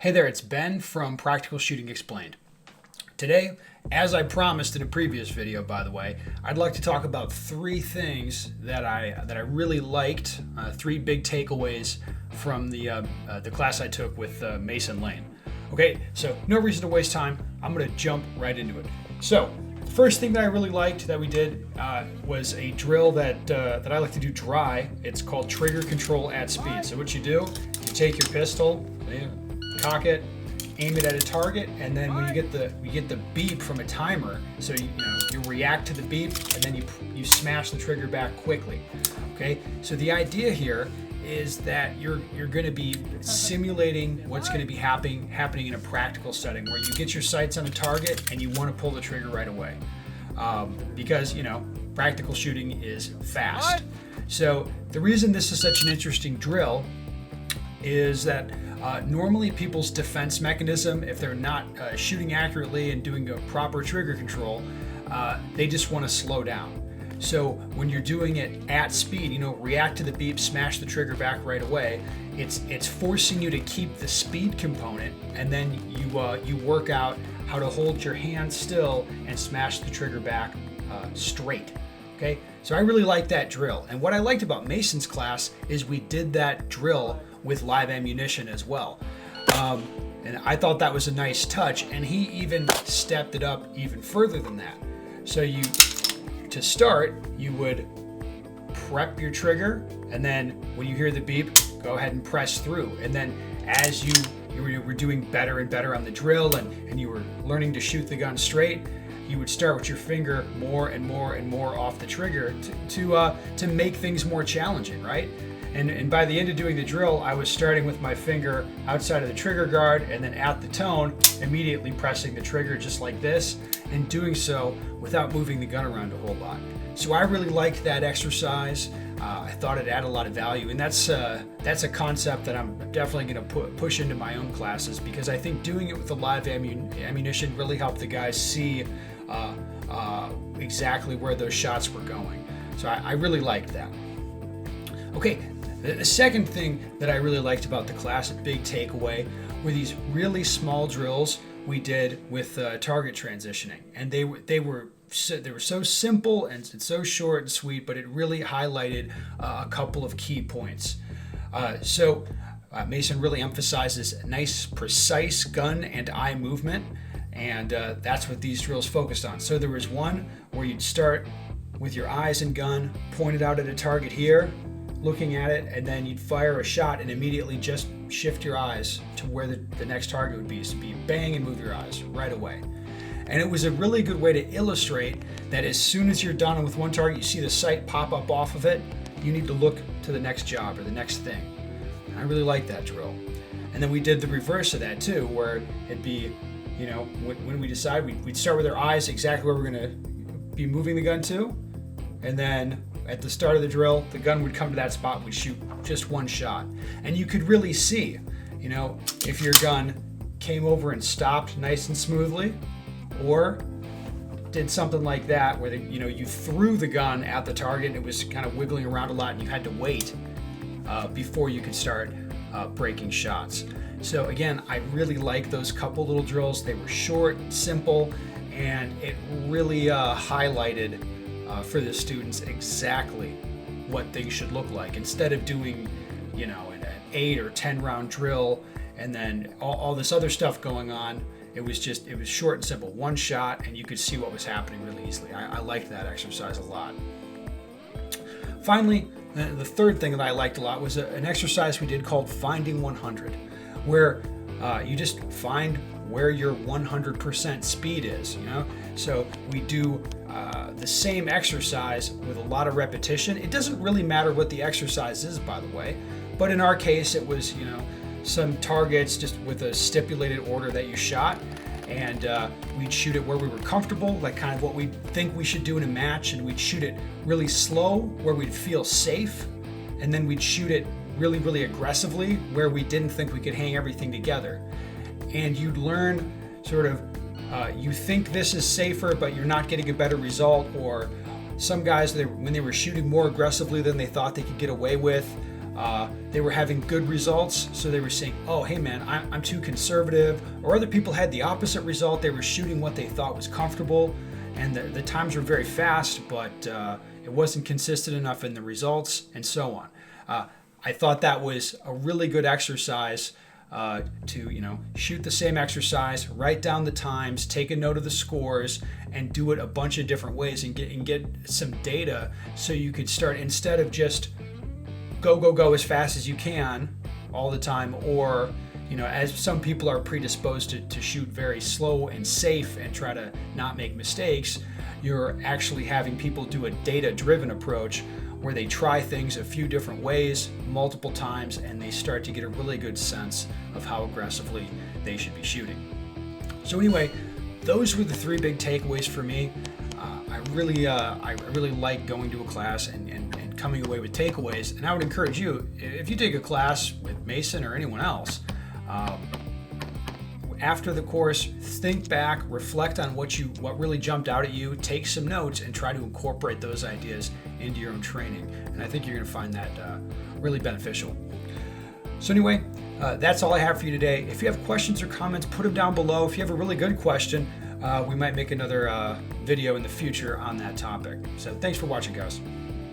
Hey there, it's Ben from Practical Shooting Explained. Today, as I promised in a previous video, by the way, I'd like to talk about three things that I really liked, three big takeaways from the class I took with Mason Lane. Okay, so no reason to waste time. I'm going to jump right into it. So, the first thing that I really liked that we did was a drill that I like to do dry. It's called trigger control at speed. So what you do, you take your pistol, cock it, aim it at a target, and then when you get the beep from a timer, so you react to the beep, and then you smash the trigger back quickly. Okay, so the idea here is that you're going to be simulating what's going to be happening in a practical setting where you get your sights on a target and you want to pull the trigger right away, because practical shooting is fast. So the reason this is such an interesting drill is that normally people's defense mechanism, if they're not shooting accurately and doing a proper trigger control, they just want to slow down. So when you're doing it at speed, react to the beep, smash the trigger back right away, it's forcing you to keep the speed component, and then you work out how to hold your hand still and smash the trigger back straight. Okay, so I really like that drill. And what I liked about Mason's class is we did that drill with live ammunition as well. And I thought that was a nice touch, and he even stepped it up even further than that. So to start, you would prep your trigger, and then when you hear the beep, go ahead and press through. And then as you were doing better and better on the drill, and you were learning to shoot the gun straight, you would start with your finger more and more and more off the trigger to make things more challenging, right? And by the end of doing the drill, I was starting with my finger outside of the trigger guard, and then at the tone, immediately pressing the trigger just like this, and doing so without moving the gun around a whole lot. So I really liked that exercise. I thought it added a lot of value, and that's a concept that I'm definitely going to push into my own classes, because I think doing it with the live ammunition really helped the guys see exactly where those shots were going. So I really liked that. Okay, the second thing that I really liked about the class, a big takeaway, were these really small drills we did with target transitioning, and they were so simple and so short and sweet, but it really highlighted a couple of key points. Mason really emphasizes nice, precise gun and eye movement, and that's what these drills focused on. So there was one where you'd start with your eyes and gun pointed out at a target here, looking at it, and then you'd fire a shot and immediately just shift your eyes to where the next target would be. So be bang and move your eyes right away. And it was a really good way to illustrate that as soon as you're done with one target, you see the sight pop up off of it, you need to look to the next job or the next thing. And I really like that drill. And then we did the reverse of that too, where it'd be, when we decide, we'd start with our eyes exactly where we're going to be moving the gun to, and then at the start of the drill, the gun would come to that spot, we'd shoot just one shot. And you could really see, if your gun came over and stopped nice and smoothly, or did something like that where you threw the gun at the target and it was kind of wiggling around a lot and you had to wait before you could start breaking shots. So again, I really like those couple little drills. They were short, simple, and it really highlighted for the students exactly what things should look like, instead of doing an 8 or 10 round drill and then all this other stuff going on. It was short and simple, one shot, and you could see what was happening really easily. I liked that exercise a lot. Finally, the third thing that I liked a lot was an exercise we did called Finding 100, where you just find where your 100% speed is. So we do the same exercise with a lot of repetition. It doesn't really matter what the exercise is, by the way, but in our case, it was some targets just with a stipulated order that you shot, and we'd shoot it where we were comfortable, like kind of what we think we should do in a match, and we'd shoot it really slow where we'd feel safe, and then we'd shoot it really, really aggressively where we didn't think we could hang everything together. And you'd learn sort of, you think this is safer, but you're not getting a better result, or some guys, when they were shooting more aggressively than they thought they could get away with, they were having good results, so they were saying, oh, hey man, I'm too conservative. Or other people had the opposite result. They were shooting what they thought was comfortable, and the times were very fast, but it wasn't consistent enough in the results, and so on. I thought that was a really good exercise to shoot the same exercise, write down the times, take a note of the scores, and do it a bunch of different ways and get some data, so you could start, instead of just go as fast as you can all the time, or as some people are predisposed to shoot very slow and safe and try to not make mistakes. You're actually having people do a data-driven approach where they try things a few different ways multiple times, and they start to get a really good sense of how aggressively they should be shooting. So anyway, those were the 3 big takeaways for me. I really like going to a class and coming away with takeaways, and I would encourage you, if you take a class with Mason or anyone else, after the course, think back, reflect on what really jumped out at you, take some notes, and try to incorporate those ideas into your own training. And I think you're going to find that really beneficial. So anyway, that's all I have for you today. If you have questions or comments, put them down below. If you have a really good question, we might make another video in the future on that topic. So thanks for watching, guys.